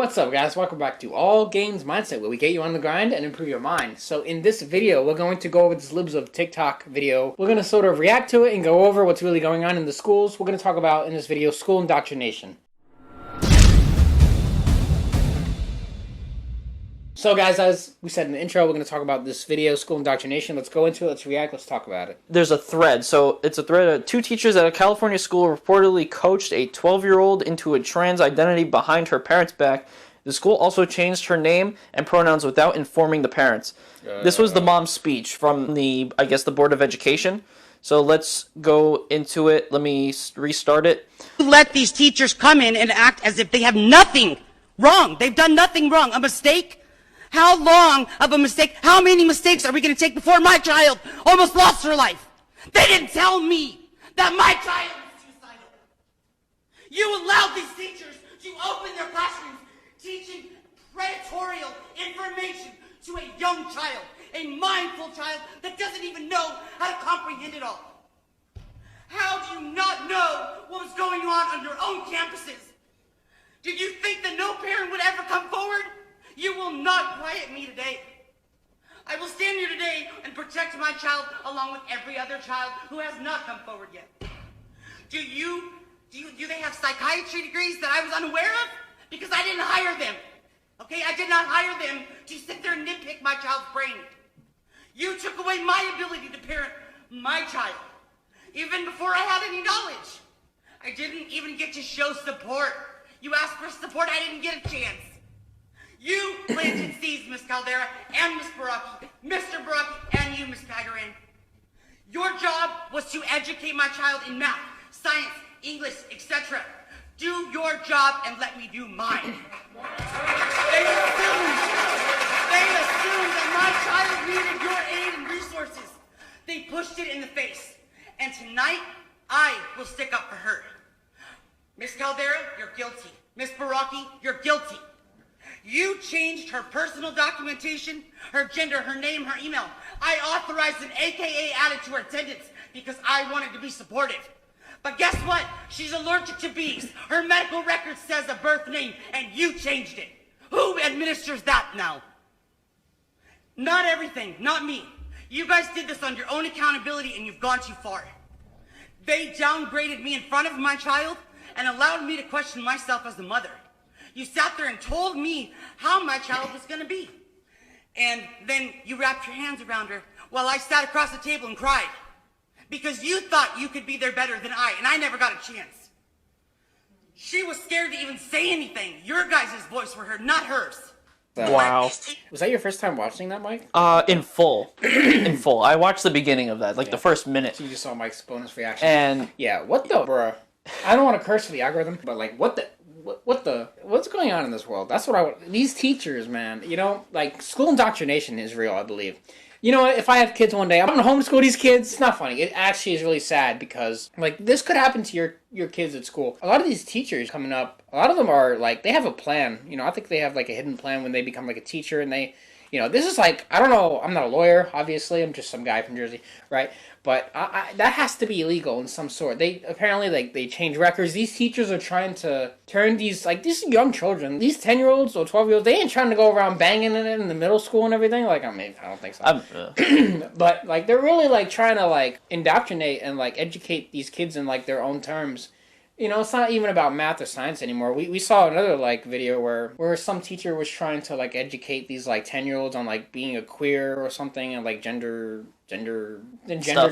What's up, guys? Welcome back to All Games Mindset, where we get you on the grind and improve your mind. So in this video, we're going to go over this Libs of TikTok video. We're going to sort of react to it and go over what's really going on in the schools. We're going to talk about, in this video, school indoctrination. So guys, as we said in the intro, we're going to talk about this video, school indoctrination. Let's go into it, let's react, let's talk about it. There's a thread. So it's a thread of two teachers at a California school reportedly coached a 12-year-old into a trans identity behind her parents' back. The school also changed her name and pronouns without informing the parents. This was the mom's speech from the, I guess, the Board of Education. So let's go into it. Let me restart it. Let these teachers come in and act as if they have nothing wrong. They've done nothing wrong. A mistake? How long of a mistake? How many mistakes are we going to take before my child almost lost her life? They didn't tell me that my child was suicidal. You allowed these teachers to open their classrooms teaching predatory information to a young child, a mindful child that doesn't even know how to comprehend it all. How do you not know what was going on your own campuses? Did you think that no parent would ever come forward? You will not quiet me today. I will stand here today and protect my child along with every other child who has not come forward yet. Do they have psychiatry degrees that I was unaware of? Because I didn't hire them. Okay, I did not hire them to sit there and nitpick my child's brain. You took away my ability to parent my child, even before I had any knowledge. I didn't even get to show support. You asked for support, I didn't get a chance. You planted seeds, Miss Caldera, and Miss Baraki, Mr. Baraki, and you, Miss Cagaran. Your job was to educate my child in math, science, English, etc. Do your job and let me do mine. They assumed that my child needed your aid and resources. They pushed it in the face. And tonight, I will stick up for her. Miss Caldera, you're guilty. Miss Baraki, you're guilty. You changed her personal documentation, her gender, her name, her email. I authorized an AKA added to her attendance because I wanted to be supportive. But guess what? She's allergic to bees. Her medical record says a birth name, and you changed it. Who administers that now? Not everything, not me. You guys did this on your own accountability, and you've gone too far. They downgraded me in front of my child and allowed me to question myself as the mother. You sat there and told me how my child was going to be. And then you wrapped your hands around her while I sat across the table and cried. Because you thought you could be there better than I, and I never got a chance. She was scared to even say anything. Your guys' voice were heard, not hers. Wow. Was that your first time watching that, Mike? In full. In full. I watched the beginning of that, like the first minute. So you just saw Mike's bonus reaction. And yeah, what the, bruh? I don't want to curse for the algorithm, but like, what's going on in this world? That's what I want. These teachers, man, you know, like, school indoctrination is real, I believe. You know what, if I have kids one day, I'm going to homeschool these kids. It's not funny. It actually is really sad because, like, this could happen to your kids at school. A lot of these teachers coming up, a lot of them are, like, they have a plan. You know, I think they have, like, a hidden plan when they become, like, a teacher, and they, you know, this is like, I don't know, I'm not a lawyer, obviously. I'm just some guy from Jersey, right? But that has to be illegal in some sort. They apparently, like, they change records. These teachers are trying to turn these, like, these young children, these 10-year-olds or 12-year-olds, they ain't trying to go around banging it in the middle school and everything. Like, I mean, I don't think so. But, like, they're really, like, trying to, like, indoctrinate and, like, educate these kids in, like, their own terms. You know, it's not even about math or science anymore. We saw another, like, video where some teacher was trying to, like, educate these, like, 10-year-olds on, like, being a queer or something and, like, gender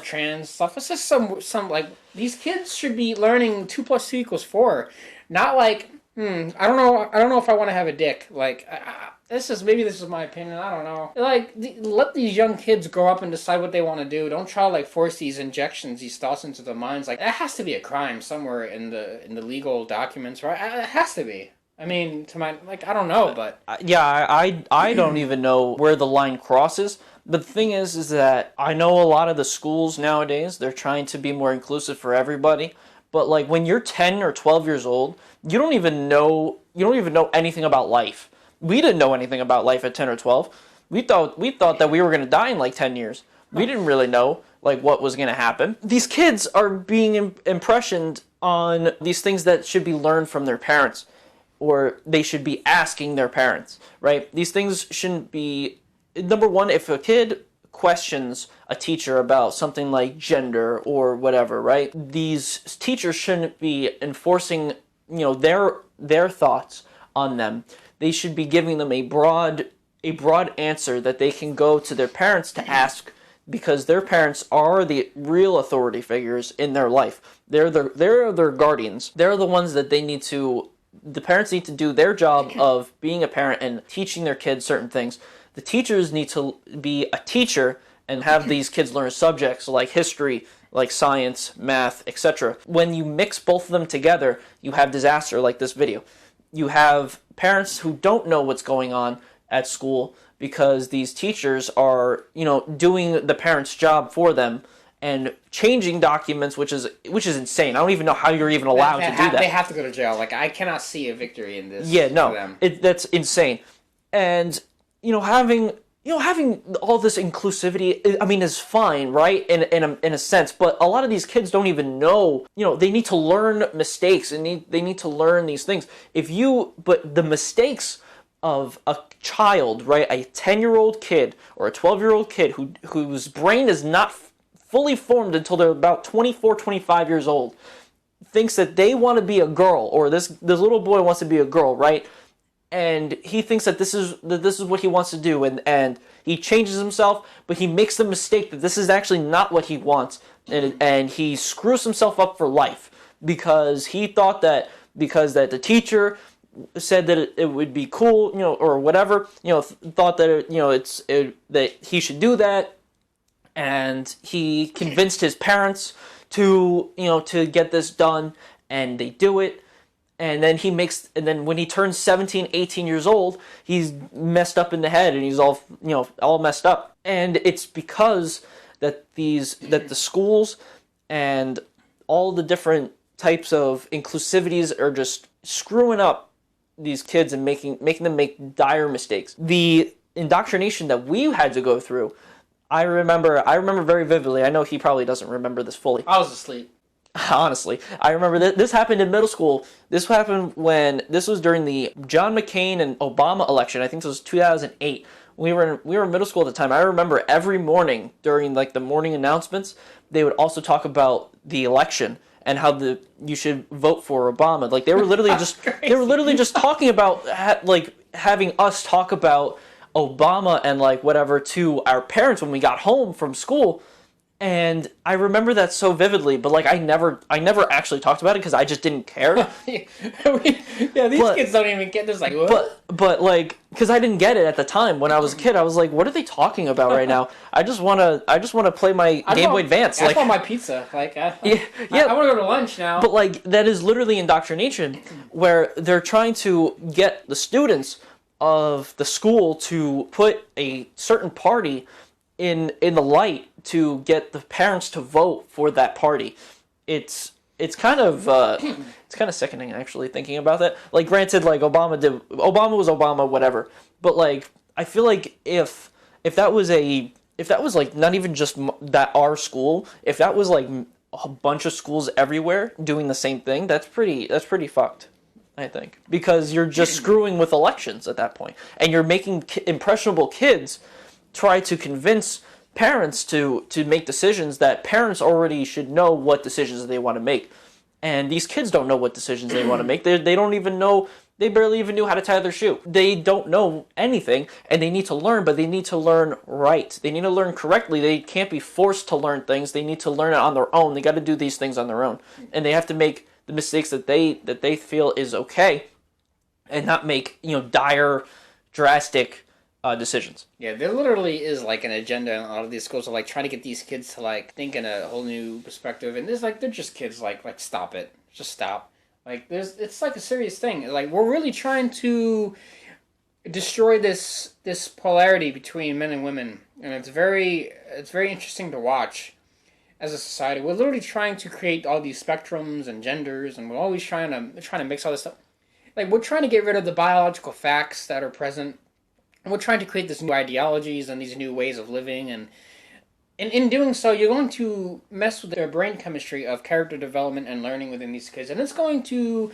trans stuff. It's just some like, these kids should be learning 2 + 2 = 4. Not like, I don't know if I want to have a dick. Like, this is my opinion. I don't know. Like, let these young kids grow up and decide what they want to do. Don't try to, like, force these injections, these thoughts into their minds. Like, that has to be a crime somewhere in the legal documents, right? It has to be. I mean, to my, like, I don't know, but yeah, I don't even know where the line crosses. But the thing is that I know a lot of the schools nowadays, they're trying to be more inclusive for everybody. But, like, when you're 10 or 12 years old, you don't even know anything about life. We didn't know anything about life at 10 or 12. We thought that we were going to die in, like, 10 years. We didn't really know, like, what was going to happen. These kids are being impressioned on these things that should be learned from their parents. or they should be asking their parents, right? These things shouldn't be, number one, if a kid questions a teacher about something like gender or whatever, right? These teachers shouldn't be enforcing, their thoughts on them. They should be giving them a broad answer that they can go to their parents to ask, because their parents are the real authority figures in their life. They're their guardians. They're the ones that the parents need to do their job of being a parent and teaching their kids certain things. The teachers need to be a teacher and have these kids learn subjects like history, like science, math, etc. When you mix both of them together, you have disaster like this video. You have parents who don't know what's going on at school because these teachers are, doing the parents' job for them and changing documents, which is insane. I don't even know how you're even allowed to do that. They have to go to jail. Like, I cannot see a victory in this. Yeah, no, for them. That's insane. And having all this inclusivity, I mean, is fine, right? In a sense, but a lot of these kids don't even know. They need to learn mistakes and they need to learn these things. But the mistakes of a child, right? A 10-year-old kid or a 12-year-old kid whose brain is not fully formed until they're about 24, 25 years old, thinks that they want to be a girl, or this little boy wants to be a girl, right? And he thinks that this is what he wants to do, and he changes himself, but he makes the mistake that this is actually not what he wants, and he screws himself up for life because he thought that the teacher said that it would be cool, or whatever, thought that that he should do that, and he convinced his parents to get this done, and they do it. And then when he turns 17, 18 years old, he's messed up in the head and he's all messed up. And it's because that the schools and all the different types of inclusivities are just screwing up these kids and making them make dire mistakes. The indoctrination that we had to go through, I remember very vividly. I know he probably doesn't remember this fully. I was asleep. Honestly, I remember this happened in middle school. This happened this was during the John McCain and Obama election. I think this was 2008. We were in middle school at the time. I remember every morning during the morning announcements, they would also talk about the election and how you should vote for Obama. Like, they were literally just talking about having us talk about Obama and whatever to our parents when we got home from school. And I remember that so vividly, but I never actually talked about it because I just didn't care. These kids don't even get this. What? But because I didn't get it at the time when I was a kid, I was like, what are they talking about right now? I just wanna play my Game Boy Advance. I want my pizza. I want to go to lunch now. But that is literally indoctrination, where they're trying to get the students of the school to put a certain party in the light to get the parents to vote for that party. It's kind of sickening, actually, thinking about that. Granted, Obama was Obama, whatever, but I feel like if that was not even just that our school, if that was a bunch of schools everywhere doing the same thing, that's pretty fucked, I think, because you're just screwing with elections at that point, and you're making impressionable kids try to convince parents to make decisions that parents already should know what decisions they want to make. And these kids don't know what decisions they want to make. They don't even know, they barely even knew how to tie their shoe. They don't know anything, and they need to learn, but they need to learn right. They need to learn correctly. They can't be forced to learn things. They need to learn it on their own. They got to do these things on their own. And they have to make the mistakes that they feel is okay, and not make, dire, drastic decisions. Yeah, there literally is an agenda in a lot of these schools of trying to get these kids to think in a whole new perspective, and there's they're just kids stop it, just stop. It's a serious thing. We're really trying to destroy this polarity between men and women, and it's very interesting to watch as a society. We're literally trying to create all these spectrums and genders, and we're always trying to mix all this stuff. We're trying to get rid of the biological facts that are present. And we're trying to create these new ideologies and these new ways of living, and in doing so, you're going to mess with their brain chemistry of character development and learning within these kids, and it's going to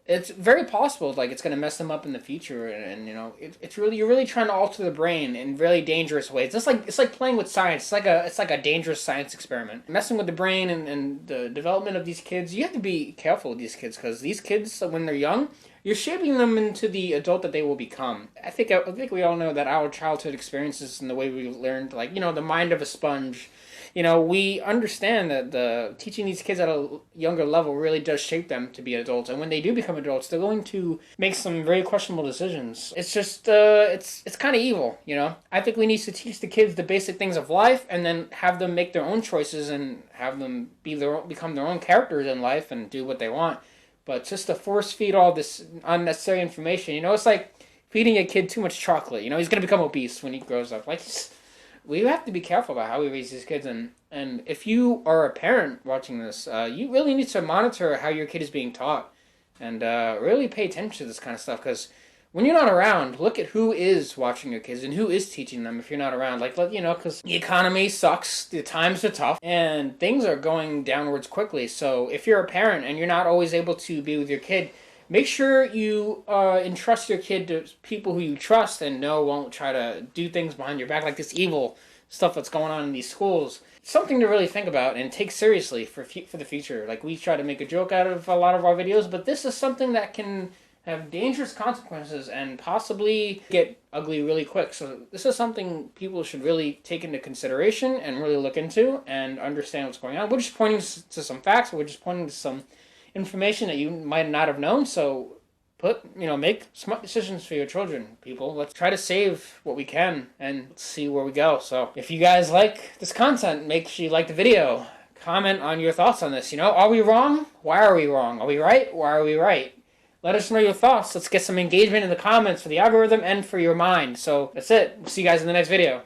it's very possible like it's going to mess them up in the future, and you know it's really, you're really trying to alter the brain in really dangerous ways. It's like playing with science. It's like a dangerous science experiment, messing with the brain and the development of these kids. You have to be careful with these kids, because these kids, when they're young, you're shaping them into the adult that they will become. I think we all know that our childhood experiences and the way we learned, like, you know, the mind of a sponge. You know, we understand that the teaching these kids at a younger level really does shape them to be adults, and when they do become adults, they're going to make some very questionable decisions. It's just, it's kind of evil, you know. I think we need to teach the kids the basic things of life, and then have them make their own choices and have them become their own characters in life and do what they want. But just to force feed all this unnecessary information, you know, it's like feeding a kid too much chocolate. You know, he's gonna become obese when he grows up. Like, we have to be careful about how we raise these kids, and if you are a parent watching this, you really need to monitor how your kid is being taught, and really pay attention to this kind of stuff, because when you're not around, look at who is watching your kids and who is teaching them if you're not around. Like, you know, because the economy sucks, the times are tough, and things are going downwards quickly. So if you're a parent and you're not always able to be with your kid, make sure you entrust your kid to people who you trust and know won't try to do things behind your back, like this evil stuff that's going on in these schools. It's something to really think about and take seriously for the future. Like, we try to make a joke out of a lot of our videos, but this is something that can have dangerous consequences and possibly get ugly really quick. So this is something people should really take into consideration and really look into and understand what's going on. We're just pointing to some facts. We're just pointing to some information that you might not have known. So make smart decisions for your children, people. Let's try to save what we can and see where we go. So if you guys like this content, make sure you like the video. Comment on your thoughts on this. You know, are we wrong? Why are we wrong? Are we right? Why are we right? Let us know your thoughts. Let's get some engagement in the comments for the algorithm and for your mind. So that's it. We'll see you guys in the next video.